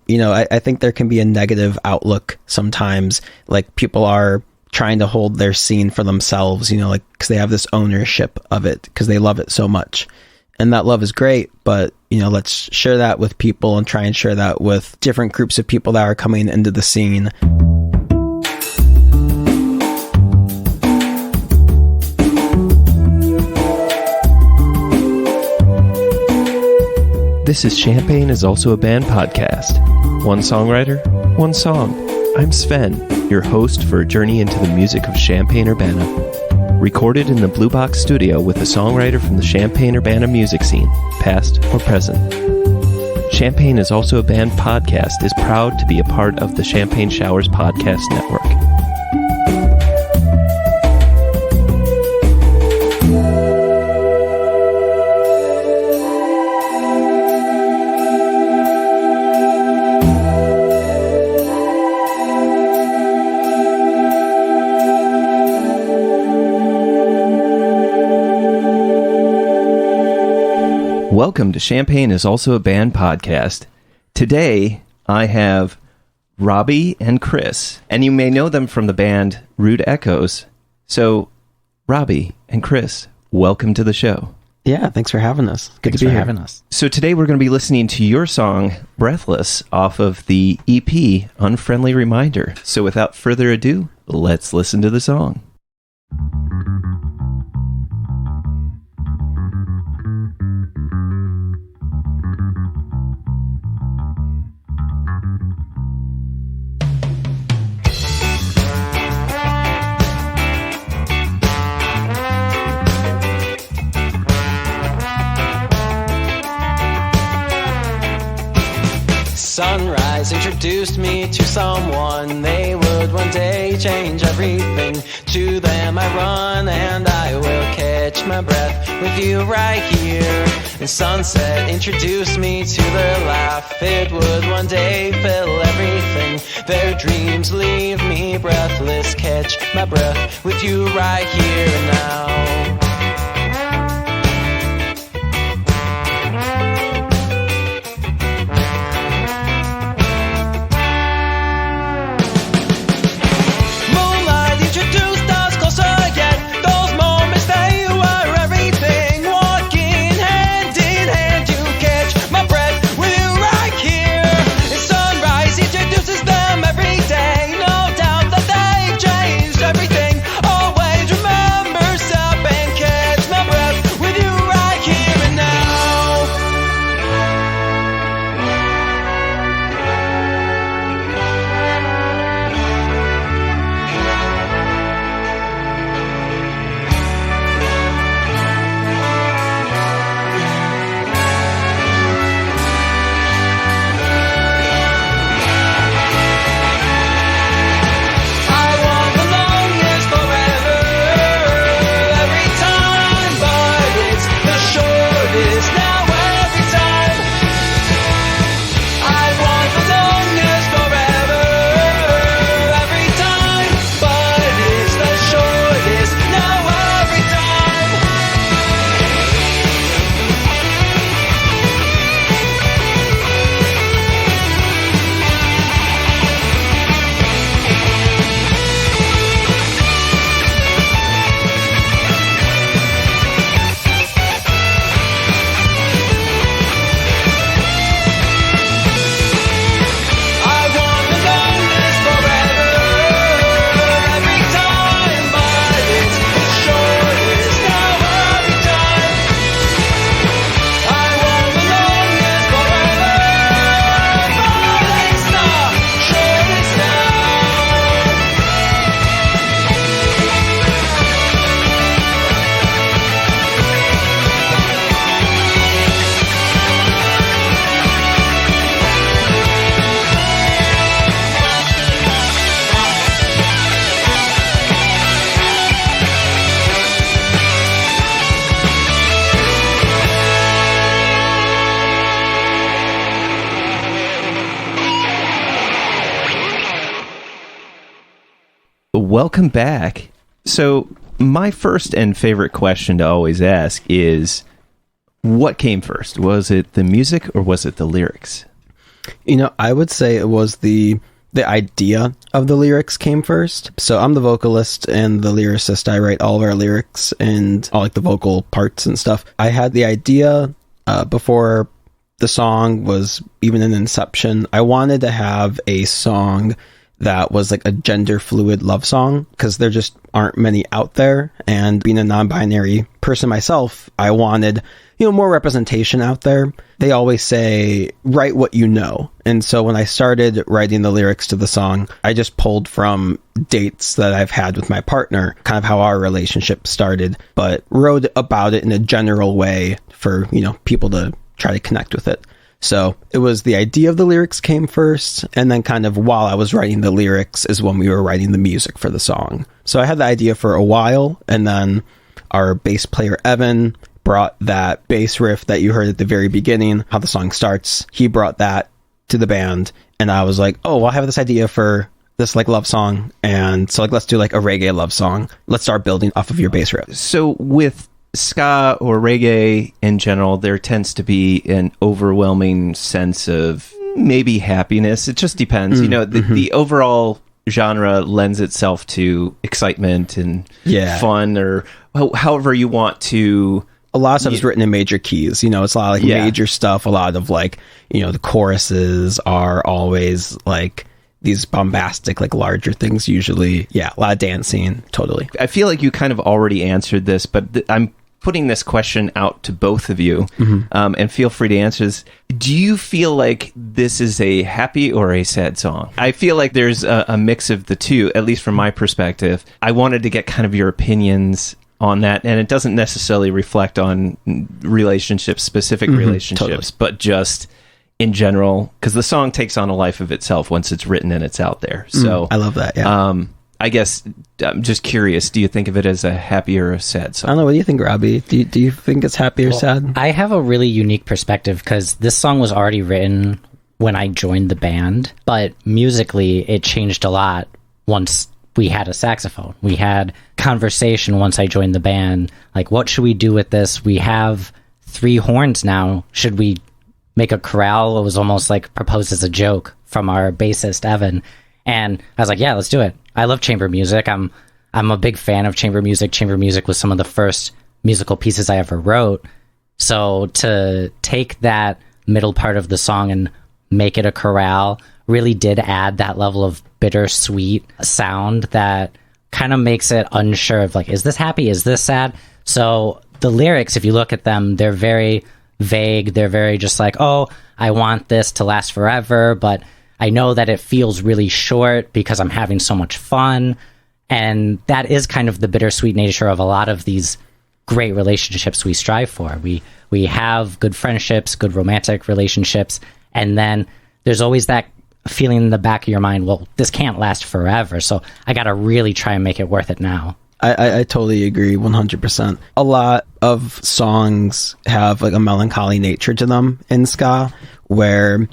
I think there can be a negative outlook sometimes. Like, people are trying to hold their scene for themselves, because they have this ownership of it because they love it so much. And that love is great, but, let's share that with people and try and share that with different groups of people that are coming into the scene. This is Champagne is Also a Band podcast. One songwriter, one song. I'm Sven, your host for a journey into the music of Champaign-Urbana. Recorded in the Blue Box studio with a songwriter from the Champaign-Urbana music scene, past or present. Champagne is Also a Band podcast is proud to be a part of the Champagne Showers Podcast Network. Welcome to Champagne is Also a Band podcast. Today, I have Robbie and Chris, and you may know them from the band Rude Echoes. So, Robbie and Chris, welcome to the show. Yeah, thanks for having us. Good to be here. So today we're going to be listening to your song, Breathless, off of the EP, Unfriendly Reminder. So without further ado, let's listen to the song. Sunrise introduced me to someone. They would one day change everything. To them I run and I will catch my breath with you right here. And sunset introduced me to their laugh. It would one day fill everything. Their dreams leave me breathless. Catch my breath with you right here and now. Welcome back. So my first and favorite question to always ask is, what came first? Was it the music or was it the lyrics? I would say it was the idea of the lyrics came first. So I'm the vocalist and the lyricist. I write all of our lyrics and all like the vocal parts and stuff. I had the idea before the song was even in inception. I wanted to have a song that was like a gender fluid love song because there just aren't many out there. And being a non-binary person myself, I wanted, more representation out there. They always say, write what you know. And so when I started writing the lyrics to the song, I just pulled from dates that I've had with my partner, kind of how our relationship started, but wrote about it in a general way for, people to try to connect with it. So it was the idea of the lyrics came first, and then kind of while I was writing the lyrics is when we were writing the music for the song. So I had the idea for a while, and then our bass player, Evan, brought that bass riff that you heard at the very beginning, how the song starts. He brought that to the band, and I was like, oh, well, I have this idea for this like love song, and so like let's do like a reggae love song. Let's start building off of your bass riff. So with ska or reggae in general, there tends to be an overwhelming sense of maybe happiness. It just depends. The overall genre lends itself to excitement and fun, or however you want to. A lot of stuff is written in major keys. It's a lot of like major stuff. A lot of like, the choruses are always like these bombastic, like larger things usually. Yeah, a lot of dancing. Totally. I feel like you kind of already answered this, but I'm putting this question out to both of you, and feel free to answer this. Do you feel like this is a happy or a sad song? I feel like there's a mix of the two, at least from my perspective. I wanted to get kind of your opinions on that, and it doesn't necessarily reflect on relationships, specific relationships, but just in general, because the song takes on a life of itself once it's written and it's out there. So I love that. Yeah. I guess I'm just curious, do you think of it as a happy or a sad song? I don't know. What do you think, Robbie? Do you think it's happy or sad? I have a really unique perspective because this song was already written when I joined the band, but musically it changed a lot once we had a saxophone. We had conversation once I joined the band, like, what should we do with this? We have 3 horns now. Should we make a chorale? It was almost like proposed as a joke from our bassist, Evan. And I was like, yeah, let's do it. I love chamber music. I'm a big fan of chamber music. Chamber music was some of the first musical pieces I ever wrote. So to take that middle part of the song and make it a chorale really did add that level of bittersweet sound that kind of makes it unsure of like, is this happy? Is this sad? So the lyrics, if you look at them, they're very vague. They're very just like, oh, I want this to last forever, but I know that it feels really short because I'm having so much fun. And that is kind of the bittersweet nature of a lot of these great relationships we strive for. We have good friendships, good romantic relationships, and then there's always that feeling in the back of your mind, well, this can't last forever, so I got to really try and make it worth it now. I totally agree 100%. A lot of songs have like a melancholy nature to them in ska where,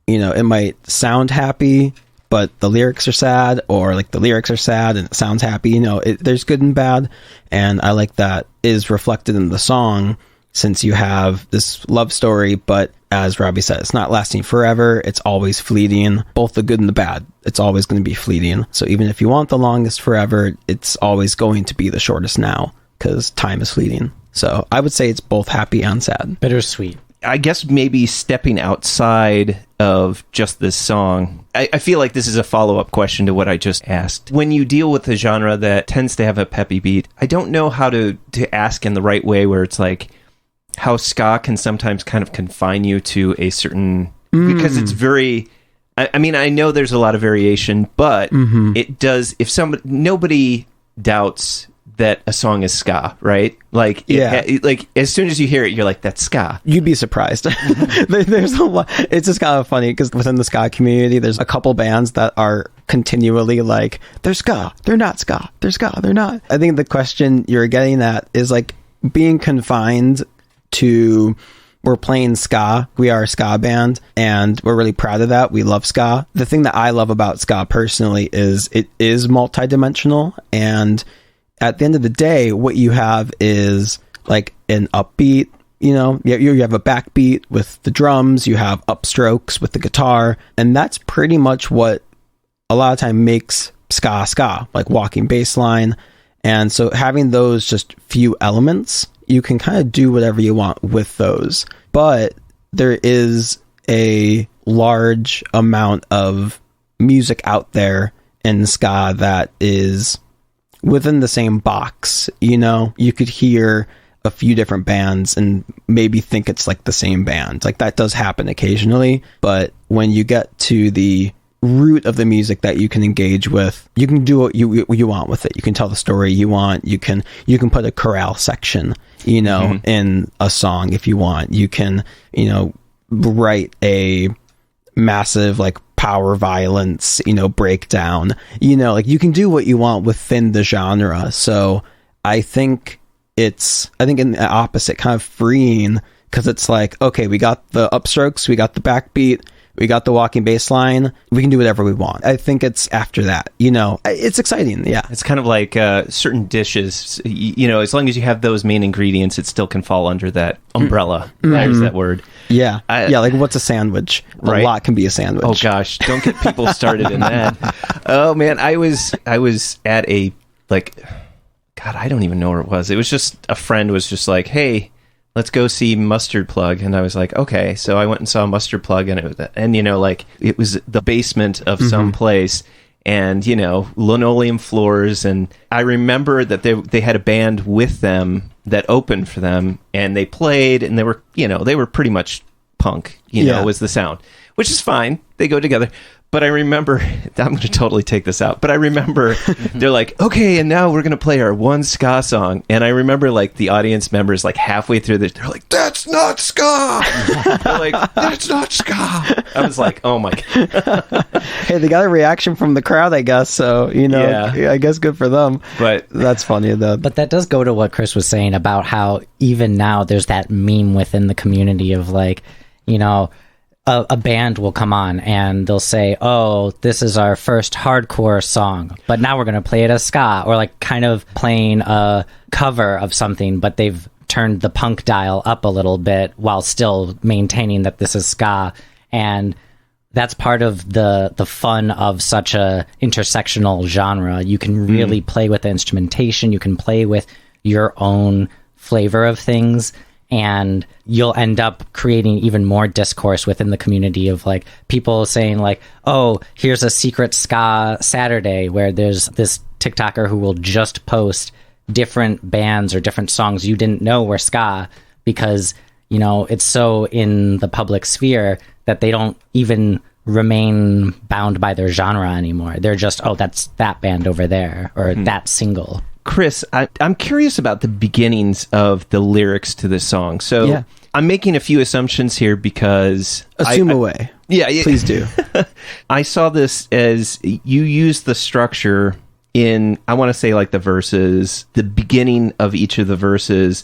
it might sound happy, but the lyrics are sad, or like the lyrics are sad and it sounds happy. There's good and bad. And I like that is reflected in the song since you have this love story, but as Robbie said, it's not lasting forever. It's always fleeting, both the good and the bad. It's always going to be fleeting. So even if you want the longest forever, it's always going to be the shortest now because time is fleeting. So I would say it's both happy and sad. Bittersweet. I guess maybe stepping outside of just this song, I feel like this is a follow-up question to what I just asked. When you deal with a genre that tends to have a peppy beat, I don't know how to ask in the right way where it's like, how ska can sometimes kind of confine you to a certain... Because it's very... I mean, I know there's a lot of variation, but it does... Nobody doubts that a song is ska, right? Like, like as soon as you hear it, you're like, that's ska. You'd be surprised. There's a lot. It's just kind of funny because within the ska community, there's a couple bands that are continually like, they're ska, they're not ska, they're ska, they're not. I think the question you're getting at is like being confined to, we're playing ska, we are a ska band, and we're really proud of that. We love ska. The thing that I love about ska personally is it is multidimensional, and at the end of the day, what you have is like an upbeat, you know, you have a backbeat with the drums, you have upstrokes with the guitar, and that's pretty much what a lot of time makes ska, like walking bass line. And so having those just few elements, you can kind of do whatever you want with those. But there is a large amount of music out there in ska that is within the same box. You know, you could hear a few different bands and maybe think it's like the same band. Like that does happen occasionally, but when you get to the root of the music that you can engage with, you can do what you want with it. You can tell the story you want. You can put a chorale section, you know, in a song if you want. You can, you know, write a massive like power violence, you know, breakdown, you know, like you can do what you want within the genre. So I think in the opposite, kind of freeing, because it's like, okay, we got the upstrokes, we got the backbeat, we got the walking bass line, we can do whatever we want. I think it's after that, you know, it's exciting. Yeah. It's kind of like certain dishes, you know, as long as you have those main ingredients, it still can fall under that umbrella. There's that word. Yeah. Like what's a sandwich? Right? A lot can be a sandwich. Oh gosh, don't get people started in that. Oh man, I was at a, like, God, I don't even know where it was. It was just a friend was just like, hey, let's go see Mustard Plug. And I was like, okay. So I went and saw Mustard Plug, and you know, like it was the basement of some place, and you know, linoleum floors. And I remember that they had a band with them that opened for them, and they played, and they were pretty much punk, you know, was the sound, which is fine. They go together. But I remember, I'm going to totally take this out, but I remember they're like, okay, and now we're going to play our one ska song. And I remember like the audience members, like halfway through this, they're like, that's not ska. They're like, that's not ska. I was like, oh my God. Hey, they got a reaction from the crowd, I guess. So, you know, I guess good for them. But that's funny though. But that does go to what Chris was saying about how even now there's that meme within the community of like, you know, a band will come on and they'll say, oh, this is our first hardcore song, but now we're going to play it as ska, or like kind of playing a cover of something, but they've turned the punk dial up a little bit while still maintaining that this is ska. And that's part of the fun of such a intersectional genre. You can really play with the instrumentation. You can play with your own flavor of things, and you'll end up creating even more discourse within the community of like people saying like, oh, here's a secret ska Saturday where there's this TikToker who will just post different bands or different songs you didn't know were ska, because, you know, it's so in the public sphere that they don't even remain bound by their genre anymore. They're just, oh, that's that band over there, or that single. Chris, I'm curious about the beginnings of the lyrics to this song. So I'm making a few assumptions here because... Assume away. Yeah. Please do. I saw this as you use the structure in, I want to say like the verses, the beginning of each of the verses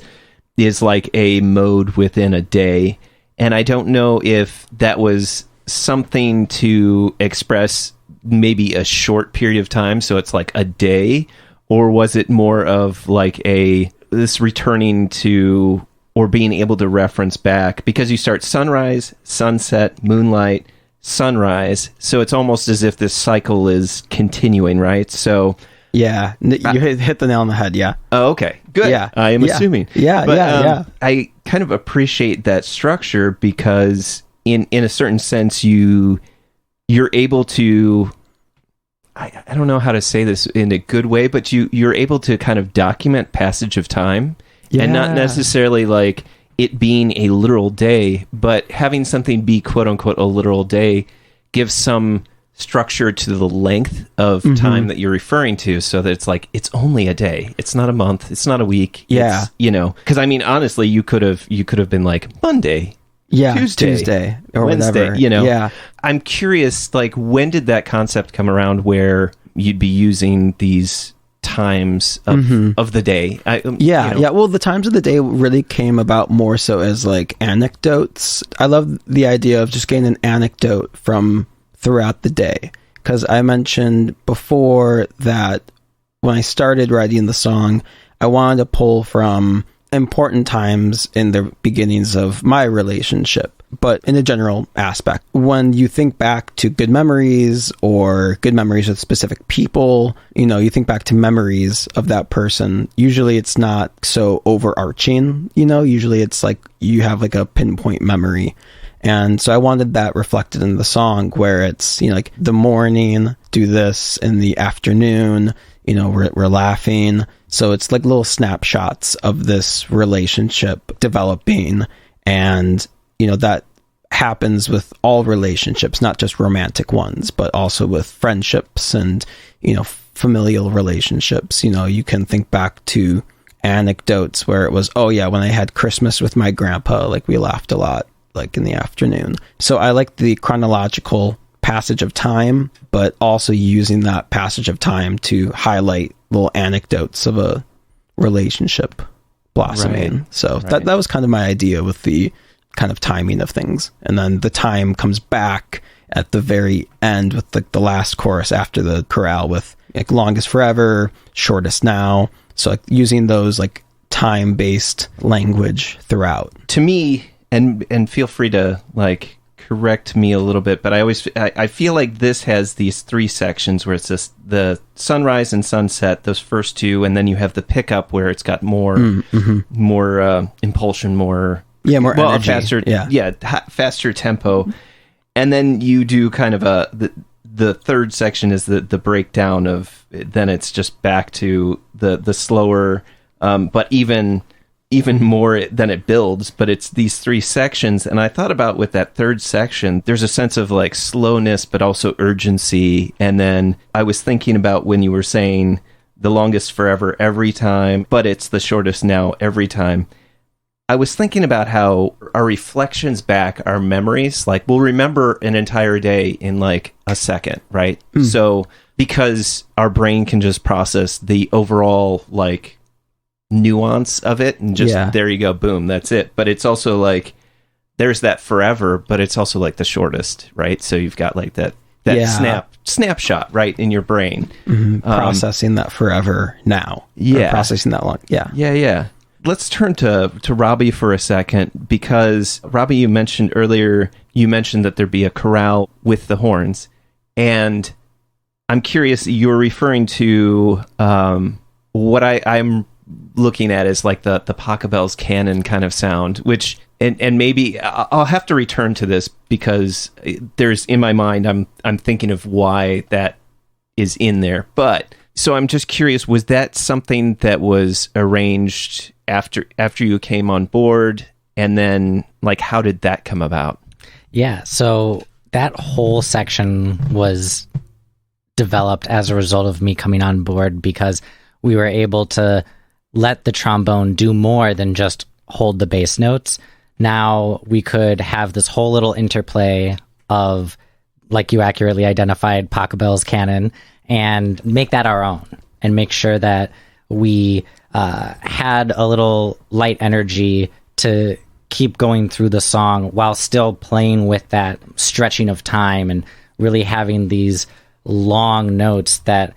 is like a mode within a day. And I don't know if that was something to express maybe a short period of time, so it's like a day, or was it more of like this returning to, or being able to reference back, because you start sunrise, sunset, moonlight, sunrise, so it's almost as if this cycle is continuing, right? So yeah, you hit the nail on the head. Yeah. Oh, okay, good. Yeah, I am assuming. Yeah. I kind of appreciate that structure because in a certain sense you're able to, I don't know how to say this in a good way, but you're able to kind of document passage of time, and not necessarily like it being a literal day, but having something be quote unquote a literal day gives some structure to the length of time that you're referring to, so that it's like, it's only a day. It's not a month. It's not a week. Yeah. It's, you know, because I mean, honestly, you could have been like Monday. Yeah, Tuesday or Wednesday, whatever. You know. Yeah. I'm curious, like, when did that concept come around where you'd be using these times of the day? Well, the times of the day really came about more so as like anecdotes. I love the idea of just getting an anecdote from throughout the day, because I mentioned before that when I started writing the song, I wanted to pull from important times in the beginnings of my relationship, but in a general aspect. When you think back to good memories or good memories with specific people, you think back to memories of that person. Usually it's not so overarching, usually it's like you have like a pinpoint memory. And so I wanted that reflected in the song where it's, like the morning, do this, in the afternoon, we're laughing. So it's like little snapshots of this relationship developing. And, that happens with all relationships, not just romantic ones, but also with friendships and, familial relationships. You can think back to anecdotes where it was, oh yeah, when I had Christmas with my grandpa, like we laughed a lot, like in the afternoon. So I like the chronological passage of time, but also using that passage of time to highlight little anecdotes of a relationship blossoming. Right. So that was kind of my idea with the kind of timing of things. And then the time comes back at the very end with the last chorus after the chorale with like longest forever, shortest now. So like using those like time-based language throughout. To me, and feel free to like correct me a little bit, but I feel like this has these three sections where it's just the sunrise and sunset, those first two, and then you have the pickup where it's got more more impulsion, more energy. Faster tempo, and then you do kind of the third section is the breakdown of, then it's just back to the slower, but even more than it builds, but it's these three sections. And I thought about with that third section, there's a sense of like slowness, but also urgency. And then I was thinking about when you were saying the longest forever every time, but it's the shortest now every time. I was thinking about how our reflections back, our memories, like we'll remember an entire day in like a second, right? So because our brain can just process the overall like nuance of it and just there you go, boom, that's it. But it's also like there's that forever, but it's also like the shortest, right? So you've got like that snapshot right in your brain, processing that forever now, processing that long. Let's turn to Robbie for a second, because Robbie, you mentioned earlier that there'd be a chorale with the horns, and I'm curious, you're referring to what I'm looking at is like the Pachelbel's canon kind of sound, which and maybe I'll have to return to this because there's in my mind I'm thinking of why that is in there. But so I'm just curious, was that something that was arranged after you came on board, and then like how did that come about? Yeah, so that whole section was developed as a result of me coming on board, because we were able to let the trombone do more than just hold the bass notes. Now we could have this whole little interplay of, like you accurately identified, Pachelbel's canon, and make that our own, and make sure that we had a little light energy to keep going through the song while still playing with that stretching of time and really having these long notes that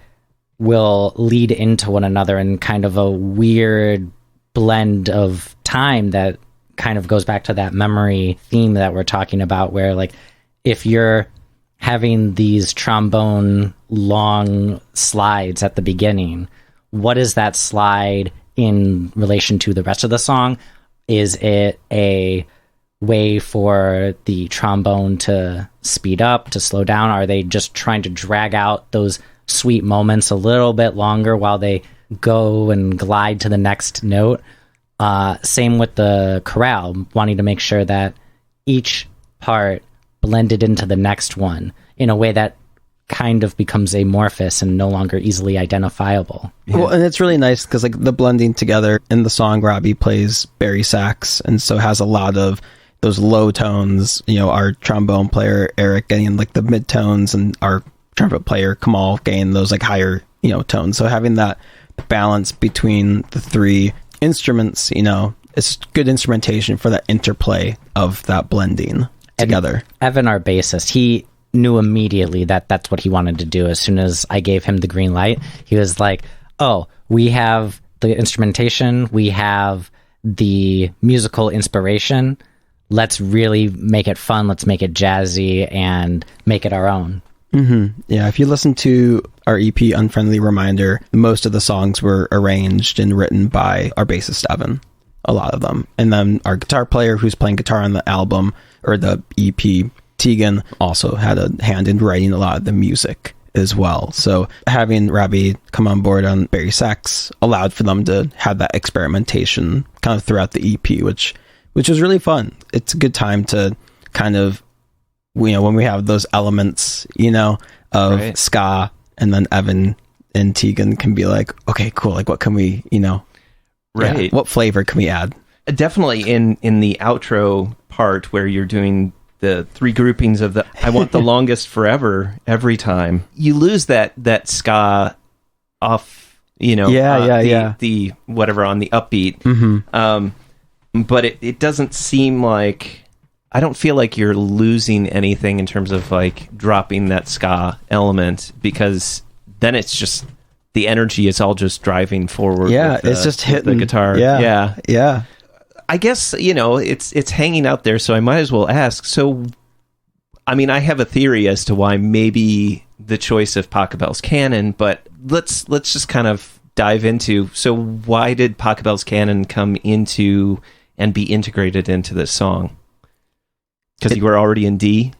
will lead into one another in kind of a weird blend of time that kind of goes back to that memory theme that we're talking about, where like if you're having these trombone long slides at the beginning, what is that slide in relation to the rest of the song? Is it a way for the trombone to speed up, to slow down? Are they just trying to drag out those sweet moments a little bit longer while they go and glide to the next note? Same with the chorale, wanting to make sure that each part blended into the next one in a way that kind of becomes amorphous and no longer easily identifiable. Well, and it's really nice because like the blending together in the song, Robbie plays bari sax, and so has a lot of those low tones, our trombone player Eric getting like the mid tones, and our trumpet player Kamal getting those like higher tones. So having that balance between the three instruments, it's good instrumentation for that interplay of that blending together. And Evan, our bassist, he knew immediately that that's what he wanted to do. As soon as I gave him the green light, he was like, oh, we have the instrumentation, we have the musical inspiration. Let's really make it fun. Let's make it jazzy and make it our own. Mm-hmm. Yeah, if you listen to our EP, Unfriendly Reminder, most of the songs were arranged and written by our bassist, Evan. A lot of them. And then our guitar player who's playing guitar on the album, or the EP, Tegan, also had a hand in writing a lot of the music as well. So having Robbie come on board on Barry Sax allowed for them to have that experimentation kind of throughout the EP, which was really fun. It's a good time to kind of, when we have those elements, of right. ska, and then Evan and Tegan can be like, okay, cool. Like, what can we, right? What flavor can we add? Definitely in the outro part where you're doing the three groupings of the I want the longest forever every time, you lose that ska off, the whatever on the upbeat. Mm-hmm. But it doesn't seem like, I don't feel like you're losing anything in terms of like dropping that ska element, because then it's just the energy is all just driving forward. Yeah, it's just hitting the guitar. Yeah. I guess, it's hanging out there, so I might as well ask. So, I mean, I have a theory as to why maybe the choice of Pachelbel's Canon, but let's just kind of dive into, so why did Pachelbel's Canon come into and be integrated into this song? Because you were already in D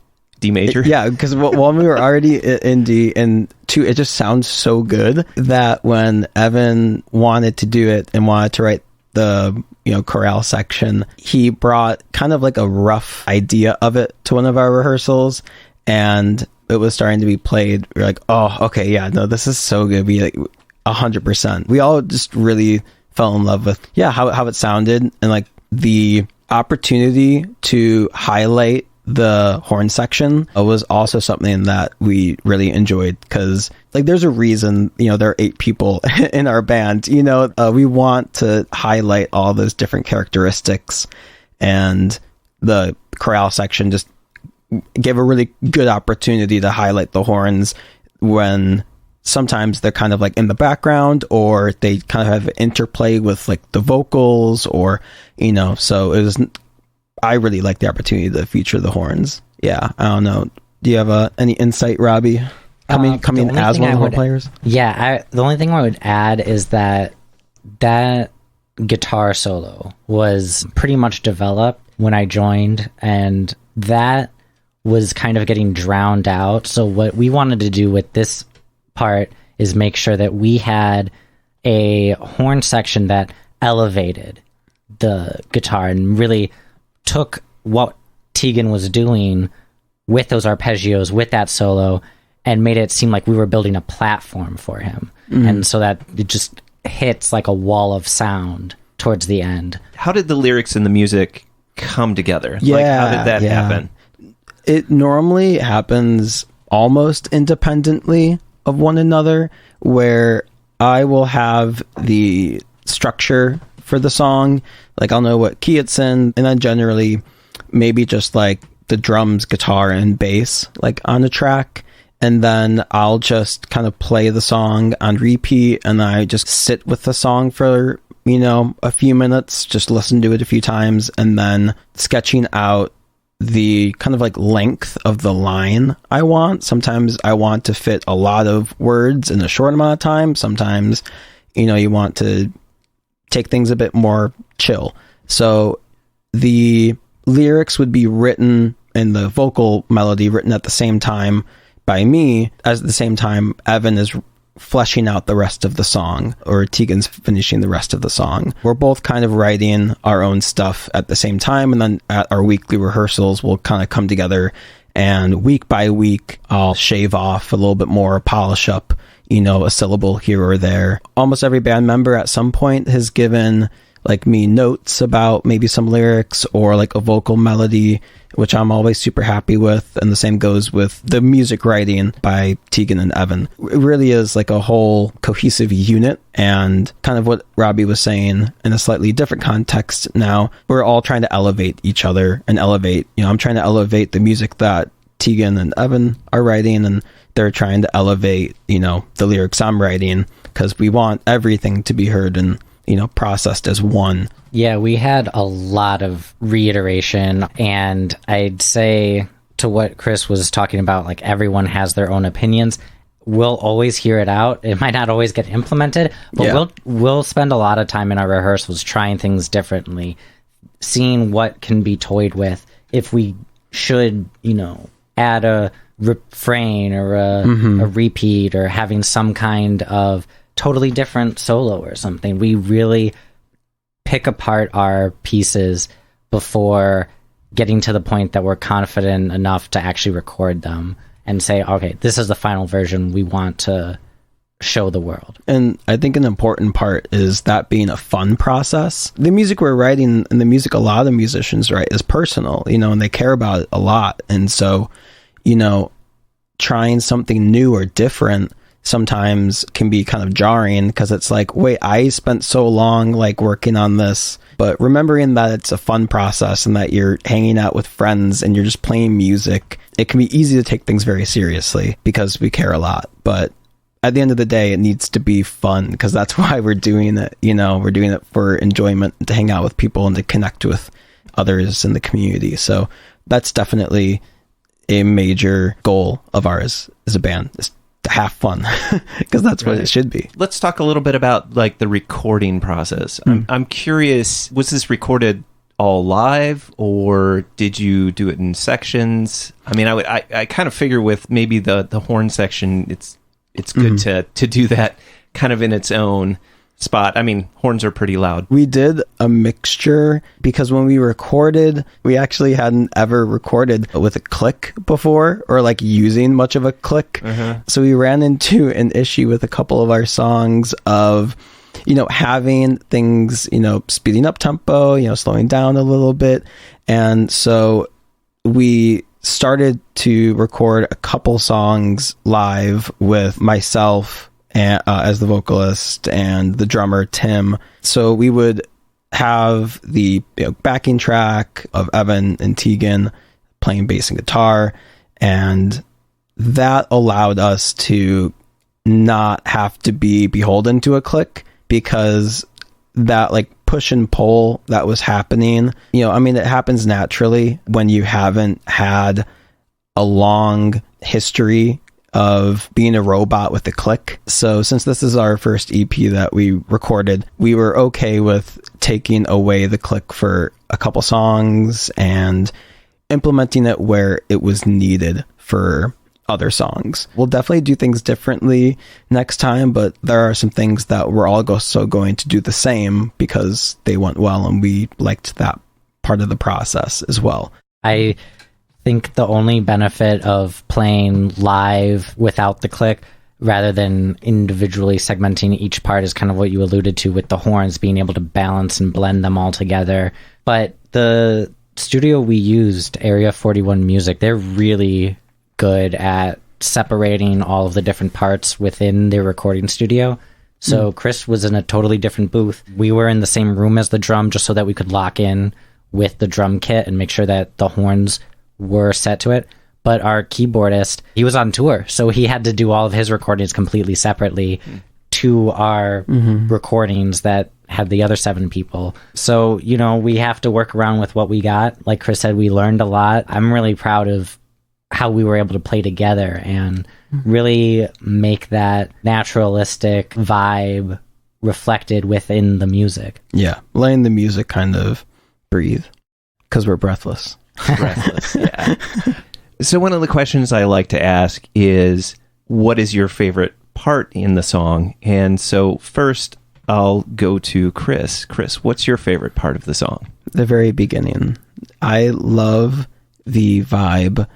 major? Yeah, because one, we were already in D, and two, it just sounds so good that when Evan wanted to do it and wanted to write the chorale section, he brought kind of like a rough idea of it to one of our rehearsals, and it was starting to be played. We're like, oh, okay, yeah, no, this is so good. We like 100%. We all just really fell in love with how it sounded, and like the opportunity to highlight the horn section was also something that we really enjoyed, because like there's a reason there are 8 people in our band. We want to highlight all those different characteristics, and the chorale section just gave a really good opportunity to highlight the horns when sometimes they're kind of like in the background, or they kind of have interplay with like the vocals, or so it was, I really like the opportunity to feature the horns. Yeah, I don't know. Do you have any insight, Robbie? Coming as one of the horn players? Yeah, the only thing I would add is that guitar solo was pretty much developed when I joined, and that was kind of getting drowned out. So what we wanted to do with this part is make sure that we had a horn section that elevated the guitar and really took what Tegan was doing with those arpeggios, with that solo, and made it seem like we were building a platform for him. And so that it just hits like a wall of sound towards the end. How did the lyrics and the music come together? Yeah, like, how did that happen? It normally happens almost independently of one another, where I will have the structure for the song, like I'll know what key it's in, and then generally maybe just like the drums, guitar, and bass like on a track, and then I'll just kind of play the song on repeat, and I just sit with the song for a few minutes, just listen to it a few times, and then sketching out the kind of like length of the line I want. Sometimes I want to fit a lot of words in a short amount of time. Sometimes you want to take things a bit more chill. So the lyrics would be written and the vocal melody written at the same time by me, as at the same time Evan is fleshing out the rest of the song, or Tegan's finishing the rest of the song. We're both kind of writing our own stuff at the same time, and then at our weekly rehearsals we'll kind of come together, and week by week I'll shave off a little bit more, polish up a syllable here or there. Almost every band member at some point has given like me notes about maybe some lyrics or like a vocal melody, which I'm always super happy with. And the same goes with the music writing by Tegan and Evan. It really is like a whole cohesive unit, and kind of what Robbie was saying in a slightly different context now, we're all trying to elevate each other and elevate, I'm trying to elevate the music that Tegan and Evan are writing, and they're trying to elevate, the lyrics I'm writing, because we want everything to be heard in, processed as one. Yeah, we had a lot of reiteration, and I'd say to what Chris was talking about, like everyone has their own opinions. We'll always hear it out. It might not always get implemented, but we'll spend a lot of time in our rehearsals trying things differently, seeing what can be toyed with. If we should, add a refrain or a repeat, or having some kind of totally different solo or something. We really pick apart our pieces before getting to the point that we're confident enough to actually record them and say, okay, this is the final version we want to show the world. And I think an important part is that being a fun process. The music we're writing, and the music a lot of musicians write, is personal, and they care about it a lot. And so, trying something new or different sometimes can be kind of jarring, because it's like, wait, I spent so long like working on this. But remembering that it's a fun process and that you're hanging out with friends and you're just playing music, it can be easy to take things very seriously because we care a lot. But at the end of the day, it needs to be fun, because that's why we're doing it. We're doing it for enjoyment, to hang out with people and to connect with others in the community. So that's definitely a major goal of ours as a band, is to have fun, because that's what it should be. Let's talk a little bit about like the recording process. I'm curious, was this recorded all live, or did you do it in sections? I mean, I kind of figure with maybe the horn section, it's good to do that kind of in its own spot. I mean, horns are pretty loud. We did a mixture, because when we recorded, we actually hadn't ever recorded with a click before, or like using much of a click. So we ran into an issue with a couple of our songs of, having things, speeding up tempo, slowing down a little bit. And so we started to record a couple songs live with myself as the vocalist and the drummer Tim. So we would have the backing track of Evan and Tegan playing bass and guitar, and that allowed us to not have to be beholden to a click, because that like push and pull that was happening, it happens naturally when you haven't had a long history of being a robot with a click. So since this is our first EP that we recorded, we were okay with taking away the click for a couple songs and implementing it where it was needed for other songs. We'll definitely do things differently next time, but there are some things that we're all also going to do the same, because they went well and we liked that part of the process as well. I think the only benefit of playing live without the click, rather than individually segmenting each part, is kind of what you alluded to with the horns, being able to balance and blend them all together. But the studio we used, Area 41 Music, they're really good at separating all of the different parts within their recording studio. So Chris was in a totally different booth. We were in the same room as the drum, just so that we could lock in with the drum kit and make sure that the horns were set to it. But our keyboardist, he was on tour, so he had to do all of his recordings completely separately to our recordings that had the other 7 people. So, we have to work around with what we got. Like Chris said, we learned a lot. I'm really proud of how we were able to play together and really make that naturalistic vibe reflected within the music. Yeah, letting the music kind of breathe, because we're breathless. Breathless, yeah. So one of the questions I like to ask is, what is your favorite part in the song? And so first, I'll go to Chris. Chris, what's your favorite part of the song? The very beginning. I love the vibe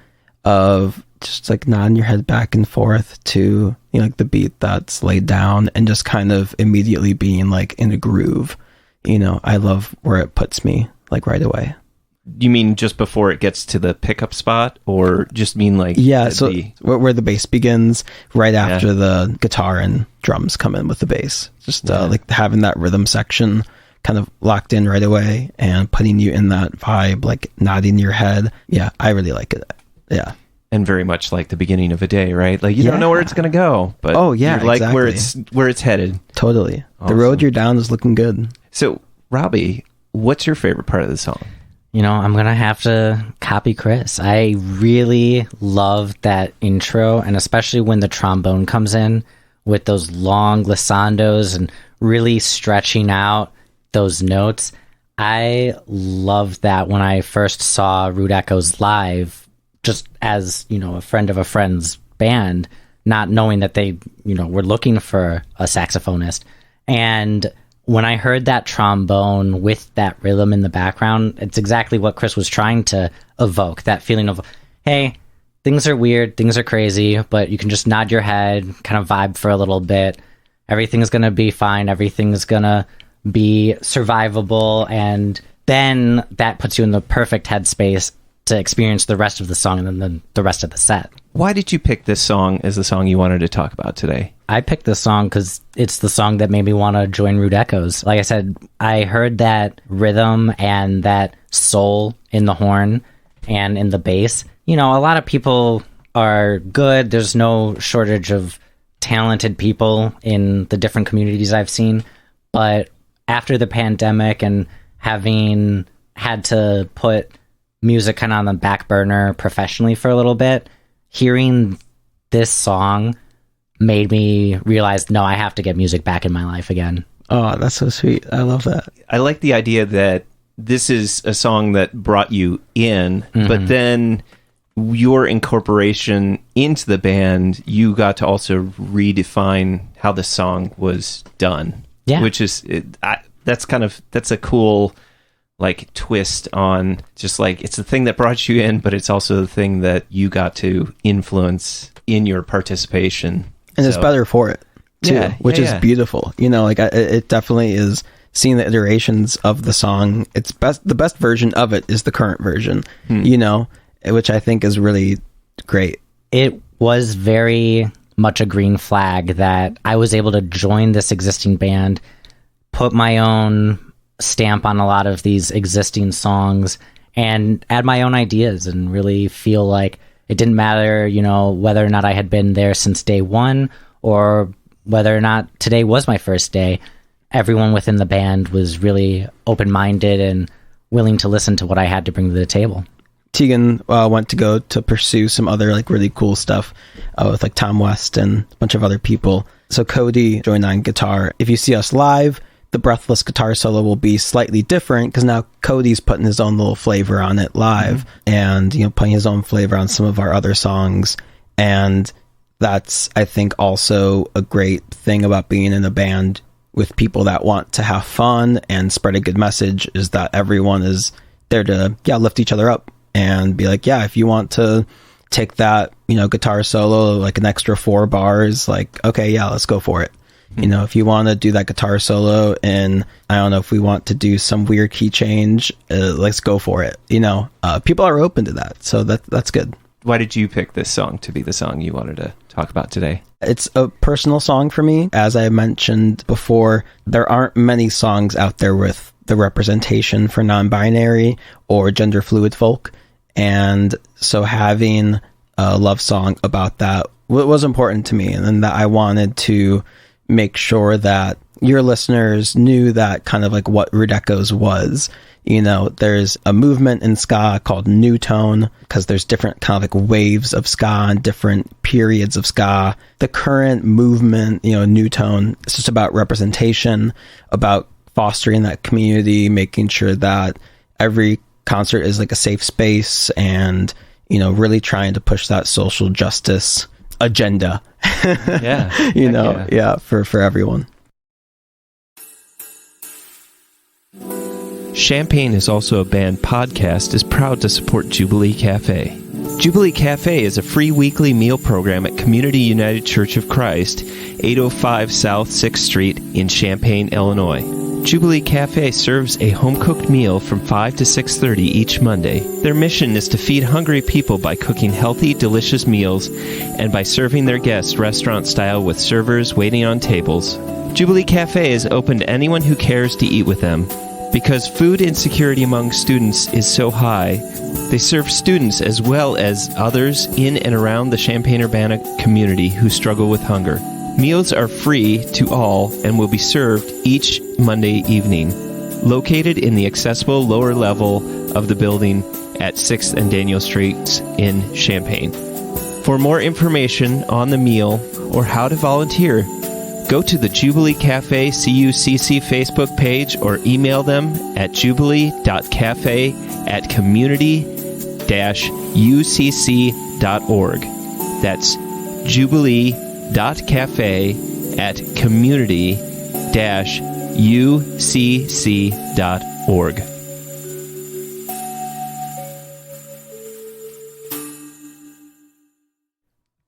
of just like nodding your head back and forth to, like the beat that's laid down, and just kind of immediately being like in a groove. I love where it puts me, like right away. You mean just before it gets to the pickup spot, or just mean like... Yeah, so where the bass begins, right after the guitar and drums come in with the bass. Just like having that rhythm section kind of locked in right away and putting you in that vibe, like nodding your head. Yeah, I really like it. Yeah. And very much like the beginning of a day, right? Like you don't know where it's going to go, but you like where it's headed. Totally. Awesome. The road you're down is looking good. So, Robbie, what's your favorite part of the song? I'm going to have to copy Chris. I really love that intro, and especially when the trombone comes in with those long glissandos and really stretching out those notes. I loved that when I first saw Rude Echoes live, just as, a friend of a friend's band, not knowing that they, were looking for a saxophonist. And when I heard that trombone with that rhythm in the background, it's exactly what Chris was trying to evoke, that feeling of, hey, things are weird, things are crazy, but you can just nod your head, kind of vibe for a little bit. Everything's going to be fine. Everything's going to be survivable. And then that puts you in the perfect headspace to experience the rest of the song and then the rest of the set. Why did you pick this song as the song you wanted to talk about today? I picked this song because it's the song that made me want to join Rude Echoes. Like I said, I heard that rhythm and that soul in the horn and in the bass. A lot of people are good. There's no shortage of talented people in the different communities I've seen. But after the pandemic and having had to put music kind of on the back burner professionally for a little bit, hearing this song made me realize, no, I have to get music back in my life again. Oh, that's so sweet. I love that. I like the idea that this is a song that brought you in, but then your incorporation into the band, you got to also redefine how the song was done. Yeah. Which is, that's a cool twist on just it's the thing that brought you in, but it's also the thing that you got to influence in your participation. And it's better for it too, which is beautiful. It definitely is. Seeing the iterations of the song, the best version of it is the current version, which I think is really great. It was very much a green flag that I was able to join this existing band, put my own stamp on a lot of these existing songs, and add my own ideas and really feel like it didn't matter, whether or not I had been there since day one or whether or not today was my first day. Everyone within the band was really open-minded and willing to listen to what I had to bring to the table. Tegan went to go to pursue some other really cool stuff with Tom West and a bunch of other people. So Cody joined on guitar. If you see us live, the Breathless guitar solo will be slightly different because now Cody's putting his own little flavor on it live and, putting his own flavor on some of our other songs. And that's, I think, also a great thing about being in a band with people that want to have fun and spread a good message, is that everyone is there to, lift each other up and be like, if you want to take that, guitar solo, an extra 4 bars, okay, let's go for it. If you want to do that guitar solo and I don't know if we want to do some weird key change, let's go for it. People are open to that. So that's good. Why did you pick this song to be the song you wanted to talk about today? It's a personal song for me. As I mentioned before, there aren't many songs out there with the representation for non-binary or gender fluid folk. And so having a love song about that was important to me. And then that I wanted to make sure that your listeners knew that kind of what Rude Echoes was. There's a movement in ska called New Tone because there's different kind of waves of ska and different periods of ska. The current movement, New Tone, it's just about representation, about fostering that community, making sure that every concert is a safe space and, really trying to push that social justice agenda. For everyone. Champagne is Also a Band podcast is proud to support Jubilee Cafe. Jubilee Cafe is a free weekly meal program at Community United Church of Christ, 805 South 6th Street in Champaign, Illinois. Jubilee Cafe serves a home-cooked meal from 5 to 6:30 each Monday. Their mission is to feed hungry people by cooking healthy, delicious meals and by serving their guests restaurant-style with servers waiting on tables. Jubilee Cafe is open to anyone who cares to eat with them. Because food insecurity among students is so high, they serve students as well as others in and around the Champaign-Urbana community who struggle with hunger. Meals are free to all and will be served each Monday evening, located in the accessible lower level of the building at 6th and Daniel Streets in Champaign. For more information on the meal or how to volunteer, go to the Jubilee Cafe CUCC Facebook page or email them at jubilee.cafe@community-ucc.org. That's jubilee.cafe@community-ucc.org.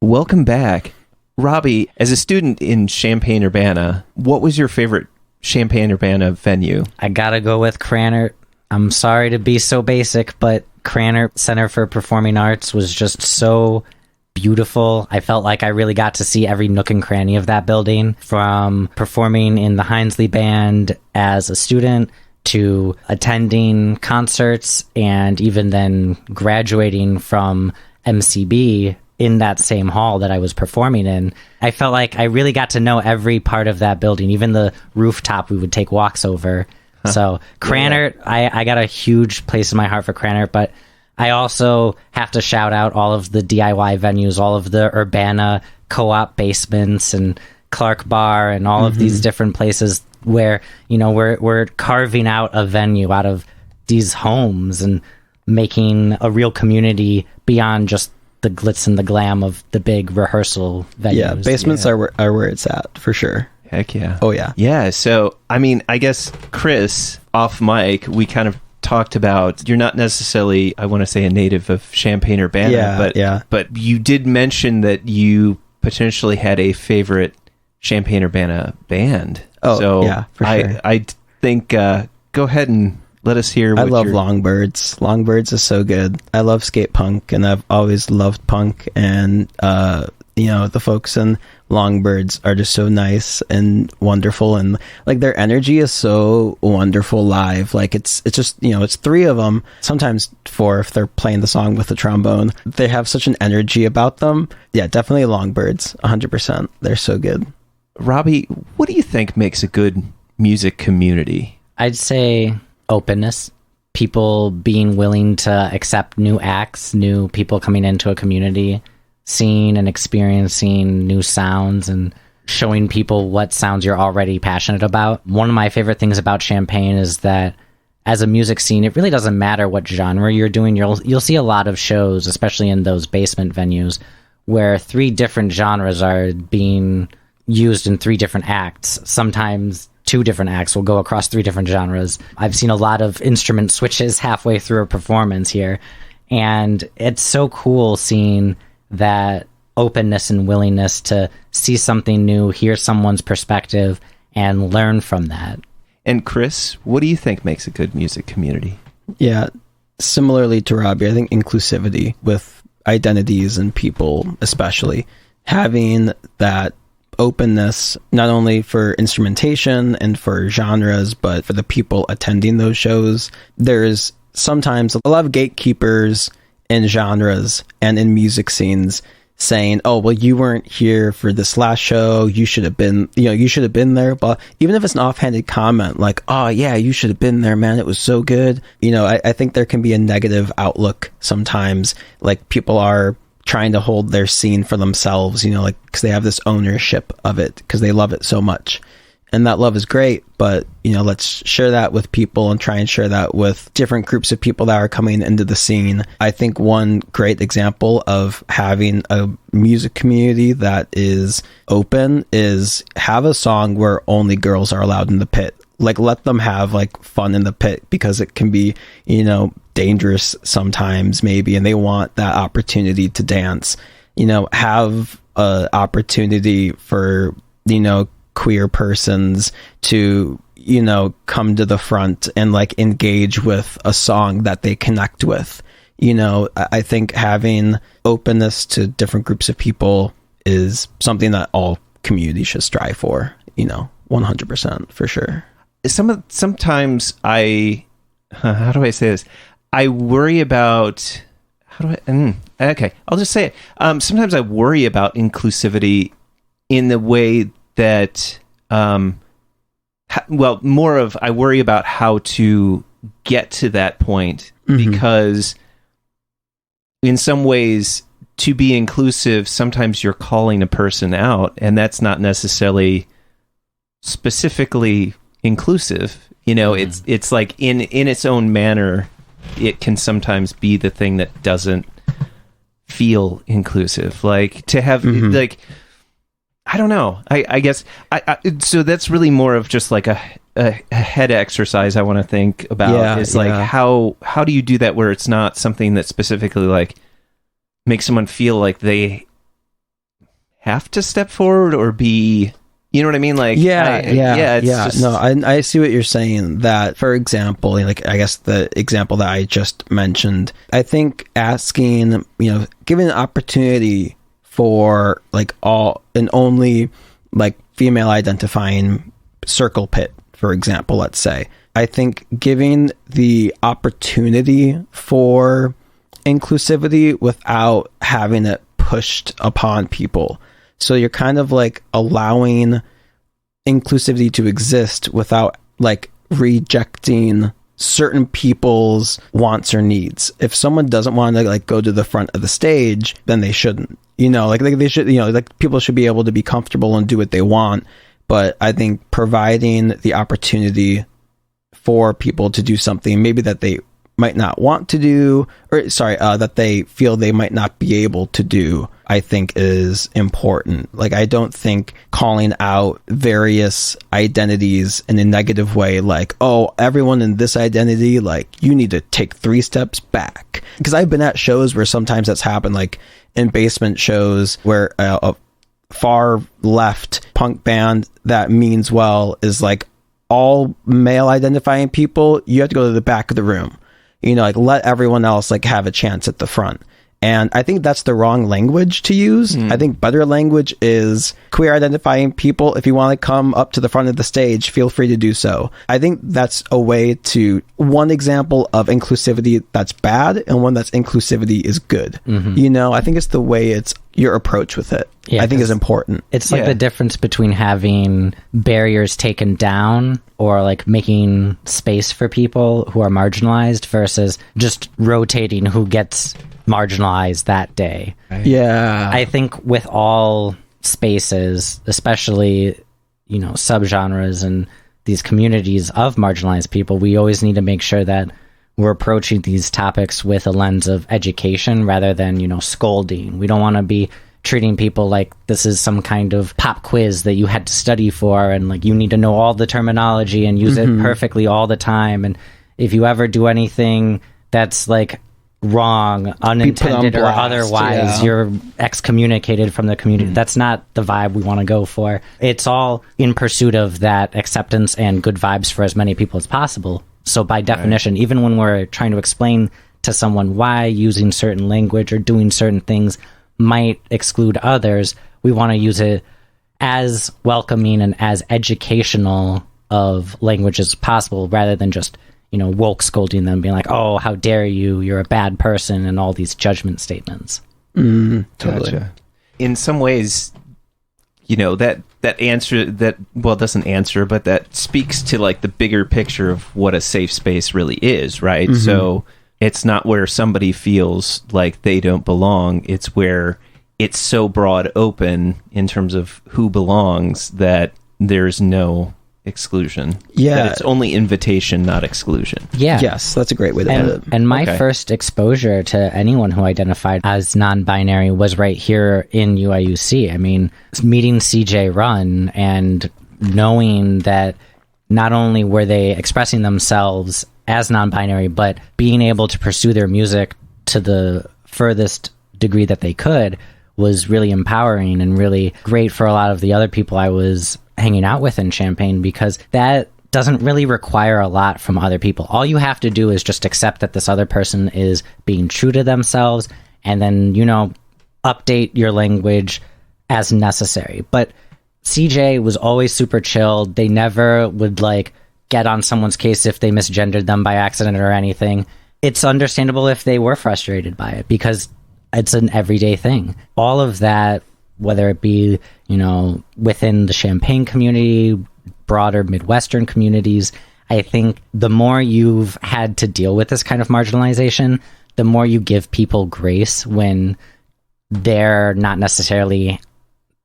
Welcome back. Robbie, as a student in Champaign-Urbana, what was your favorite Champaign-Urbana venue? I gotta go with Krannert. I'm sorry to be so basic, but Krannert Center for Performing Arts was just so beautiful. I felt like I really got to see every nook and cranny of that building, from performing in the Hinesley Band as a student to attending concerts and even then graduating from MCB in that same hall that I was performing in. I felt like I really got to know every part of that building, even the rooftop we would take walks over. So Krannert, I got a huge place in my heart for Krannert, but I also have to shout out all of the DIY venues, all of the Urbana co-op basements and Clark Bar and all of these different places where, you know, we're carving out a venue out of these homes and making a real community beyond just the glitz and the glam of the big rehearsal venues. Yeah, basements are where it's at, for sure. Heck yeah. Oh, yeah. Yeah, so, I mean, I guess, Chris, off mic, we kind of talked about, you're not necessarily, I want to say, a native of Champaign-Urbana, but you did mention that you potentially had a favorite Champaign-Urbana band. Oh, so yeah, for sure. I think, go ahead and let us hear what I love Longbirds. Longbirds is so good. I love skate punk, and I've always loved punk, and you know, the folks in Longbirds are just so nice and wonderful, and like their energy is so wonderful live. Like it's just, you know, it's three of them, sometimes four if they're playing the song with the trombone. They have such an energy about them. Yeah, definitely Longbirds, 100%. They're so good. Robbie, what do you think makes a good music community? I'd say openness, people being willing to accept new acts, new people coming into a community, seeing and experiencing new sounds and showing people what sounds you're already passionate about. One of my favorite things about Champaign is that as a music scene, it really doesn't matter what genre you're doing. You'll see a lot of shows, especially in those basement venues, where three different genres are being used in three different acts. Sometimes two different acts will go across three different genres. I've seen a lot of instrument switches halfway through a performance here, and it's so cool seeing that openness and willingness to see something new, hear someone's perspective, and learn from that. And Chris, what do you think makes a good music community? Yeah, similarly to Robbie, I think inclusivity with identities and people, especially having that openness, not only for instrumentation and for genres, but for the people attending those shows. There's sometimes a lot of gatekeepers in genres and in music scenes saying, oh, well, you weren't here for this last show, you should have been, you know, you should have been there. But even if it's an offhanded comment like, oh yeah, you should have been there, man, it was so good, you know, I think there can be a negative outlook sometimes. Like, people are trying to hold their scene for themselves, you know, like, because they have this ownership of it because they love it so much. And that love is great, but, you know, let's share that with people and try and share that with different groups of people that are coming into the scene. I think one great example of having a music community that is open is have a song where only girls are allowed in the pit. Like, let them have like fun in the pit, because it can be, you know, dangerous sometimes maybe, and they want that opportunity to dance. You know, have a opportunity for, you know, queer persons to, you know, come to the front and like engage with a song that they connect with. You know, I think having openness to different groups of people is something that all communities should strive for, you know, 100% for sure. sometimes how do I say this? I worry about okay, I'll just say it. Sometimes I worry about inclusivity in the way that, I worry about how to get to that point, because in some ways, to be inclusive, sometimes you're calling a person out, and that's not necessarily specifically inclusive. It's like in its own manner, it can sometimes be the thing that doesn't feel inclusive. Like to have like, I don't know. I guess so that's really more of just like a head exercise I want to think about. How do you do that where it's not something that specifically like makes someone feel like they have to step forward or be, you know what I mean? Like, just... No, I see what you're saying. That, for example, like I guess the example that I just mentioned, I think asking, giving an opportunity for like all and only like female identifying circle pit, for example, let's say, I think giving the opportunity for inclusivity without having it pushed upon people. So you're kind of like allowing inclusivity to exist without like rejecting certain people's wants or needs. If someone doesn't want to like go to the front of the stage, then they shouldn't. Like they should, like people should be able to be comfortable and do what they want. But I think providing the opportunity for people to do something maybe that they might not want to do, that they feel they might not be able to do, I think is important. Like, I don't think calling out various identities in a negative way, like, oh, everyone in this identity, like, you need to take 3 steps back. Because I've been at shows where sometimes that's happened, like in basement shows where a far left punk band that means well is like all male identifying people, you have to go to the back of the room. Like let everyone else like have a chance at the front. And I think that's the wrong language to use. I think better language is queer identifying people. If you want to come up to the front of the stage, feel free to do so. I think that's a way to, one example of inclusivity that's bad and one that's inclusivity is good. I think it's the way it's your approach with it. Yeah, I think is important. It's like the difference between having barriers taken down or like making space for people who are marginalized versus just rotating who gets marginalized that day. Yeah. I think with all spaces, especially, subgenres and these communities of marginalized people, we always need to make sure that we're approaching these topics with a lens of education rather than, scolding. We don't want to be treating people like this is some kind of pop quiz that you had to study for and like you need to know all the terminology and use it perfectly all the time. And if you ever do anything that's like wrong, unintended or otherwise, you're excommunicated from the community. That's not the vibe we want to go for. It's all in pursuit of that acceptance and good vibes for as many people as possible. So by definition, even when we're trying to explain to someone why using certain language or doing certain things might exclude others, we want to use it as welcoming and as educational of language as possible rather than just woke scolding them, being like, oh, how dare you, you're a bad person, and all these judgment statements. Totally. Gotcha. In some ways, that answer, doesn't answer, but that speaks to like the bigger picture of what a safe space really is, right? So it's not where somebody feels like they don't belong, it's where it's so broad open in terms of who belongs that there's no exclusion. That it's only invitation, not exclusion. Yes, that's a great way to put it. And my first exposure to anyone who identified as non-binary was right here in UIUC. I mean, meeting CJ Run and knowing that not only were they expressing themselves as non-binary, but being able to pursue their music to the furthest degree that they could was really empowering and really great for a lot of the other people I was hanging out with in Champaign, because that doesn't really require a lot from other people. All you have to do is just accept that this other person is being true to themselves and then, update your language as necessary. But CJ was always super chill. They never would like get on someone's case if they misgendered them by accident or anything. It's understandable if they were frustrated by it because it's an everyday thing. All of that, whether it be, within the Champaign community, broader Midwestern communities, I think the more you've had to deal with this kind of marginalization, the more you give people grace when they're not necessarily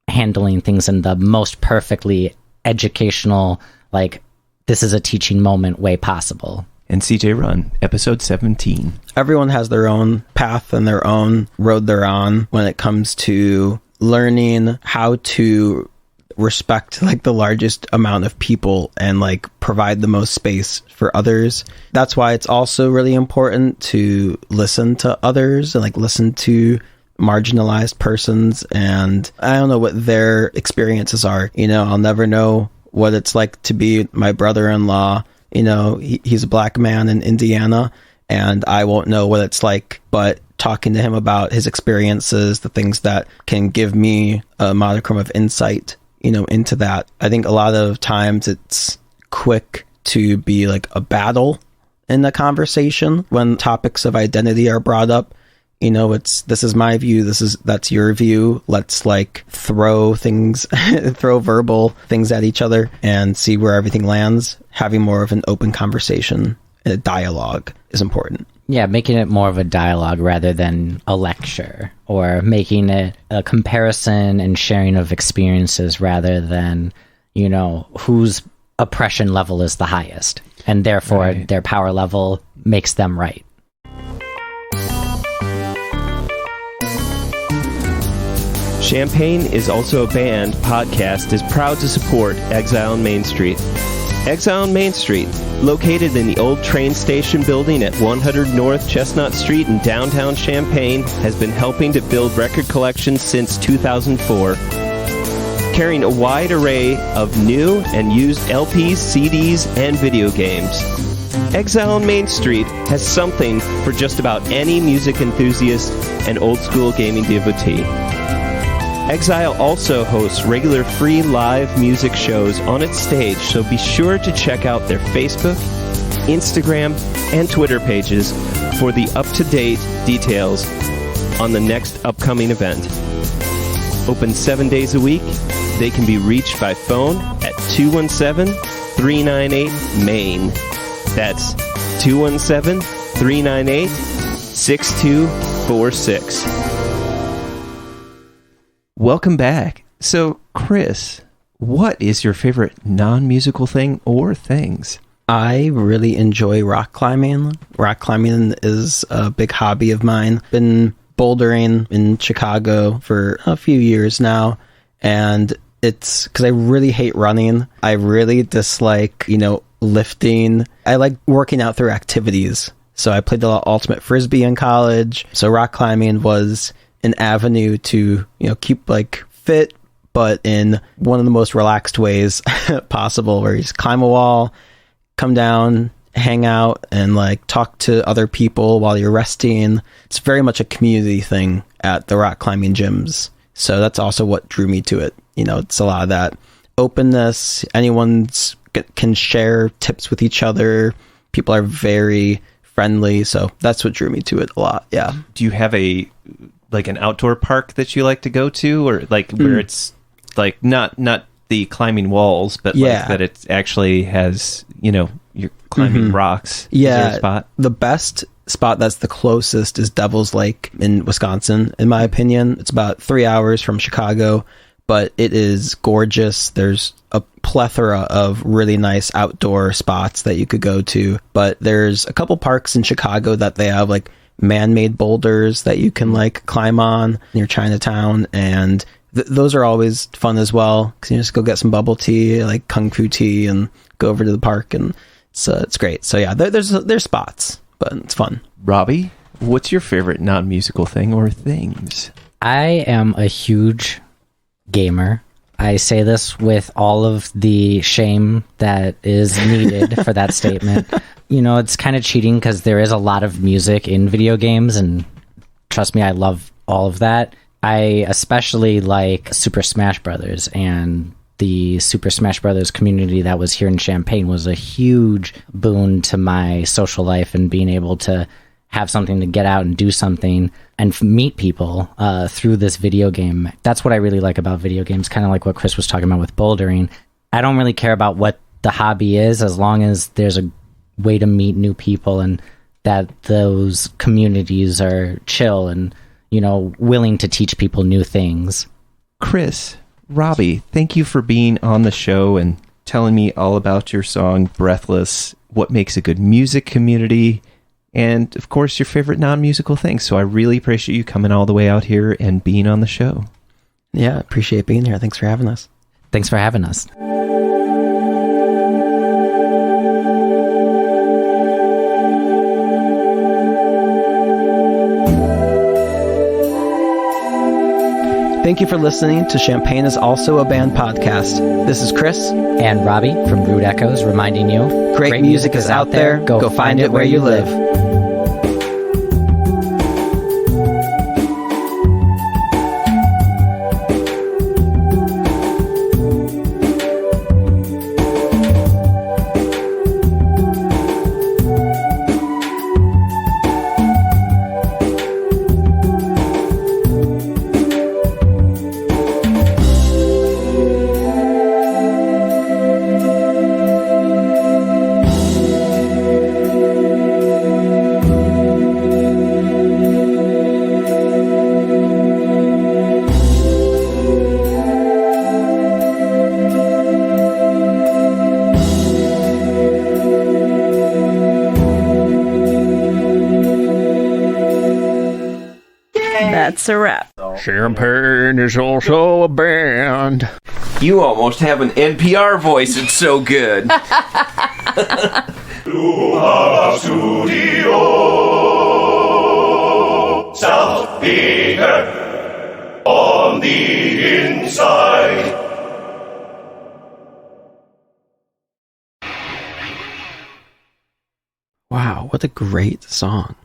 handling things in the most perfectly educational, like, this is a teaching moment way possible. And CJ Run, episode 17. Everyone has their own path and their own road they're on when it comes to learning how to respect like the largest amount of people and like provide the most space for others. That's why it's also really important to listen to others and like listen to marginalized persons, and I don't know what their experiences are. I'll never know what it's like to be my brother-in-law. He's a black man in Indiana, and I won't know what it's like, but talking to him about his experiences, the things that can give me a modicum of insight, into that. I think a lot of times it's quick to be like a battle in the conversation when topics of identity are brought up. This is my view, that's your view. Let's like throw verbal things at each other and see where everything lands. Having more of an open conversation, a dialogue is important. Yeah, making it more of a dialogue rather than a lecture, or making it a comparison and sharing of experiences rather than, whose oppression level is the highest. And therefore their power level makes them right. Champaign is Also a Band podcast is proud to support Exile on Main Street. Exile on Main Street, located in the old train station building at 100 North Chestnut Street in downtown Champaign, has been helping to build record collections since 2004. Carrying a wide array of new and used LPs, CDs, and video games. Exile on Main Street has something for just about any music enthusiast and old-school gaming devotee. Exile also hosts regular free live music shows on its stage, so be sure to check out their Facebook, Instagram, and Twitter pages for the up-to-date details on the next upcoming event. Open 7 days a week, they can be reached by phone at 217-398-MAIN. That's 217-398-6246. Welcome back. So, Chris, what is your favorite non-musical thing or things? I really enjoy rock climbing. Rock climbing is a big hobby of mine. Been bouldering in Chicago for a few years now, and it's because I really hate running. I really dislike, lifting. I like working out through activities. So I played a lot of ultimate frisbee in college. So rock climbing was an avenue to, keep like fit, but in one of the most relaxed ways possible, where you just climb a wall, come down, hang out, and like talk to other people while you're resting. It's very much a community thing at the rock climbing gyms. So that's also what drew me to it. It's a lot of that openness. Anyone can share tips with each other. People are very friendly. So that's what drew me to it a lot. Yeah. Do you have an outdoor park that you like to go to, or like where it's like not the climbing walls, but like that it actually has, you're climbing rocks? Yeah. Is there a spot? The best spot that's the closest is Devil's Lake in Wisconsin, in my opinion. It's about 3 hours from Chicago, but it is gorgeous. There's a plethora of really nice outdoor spots that you could go to, but there's a couple parks in Chicago that they have like man-made boulders that you can like climb on near Chinatown, and those are always fun as well, because you just go get some bubble tea, like kung fu tea, and go over to the park, and it's great. So yeah, there's spots, but it's fun. Robbie, what's your favorite non-musical thing or things? I am a huge gamer. I say this with all of the shame that is needed for that statement. It's kind of cheating because there is a lot of music in video games, and trust me, I love all of that. I especially like Super Smash Brothers and the Super Smash Brothers community that was here in Champaign was a huge boon to my social life, and being able to have something to get out and do something and meet people through this video game. That's what I really like about video games, kind of like what Chris was talking about with bouldering. I don't really care about what the hobby is, as long as there's a way to meet new people and that those communities are chill and, willing to teach people new things. Chris, Robbie, thank you for being on the show and telling me all about your song Breathless, what makes a good music community, and of course your favorite non-musical things. So I really appreciate you coming all the way out here and being on the show. Yeah, appreciate being here. Thanks for having us. Thanks for having us. Thank you for listening to Champaign is Also a Band podcast. This is Chris and Robbie from Rude Echoes reminding you, great music is out there. Go find it where you live. That's a wrap. Champaign is also a band. You almost have an NPR voice. It's so good. Studio South Peter on the inside. Wow, what a great song.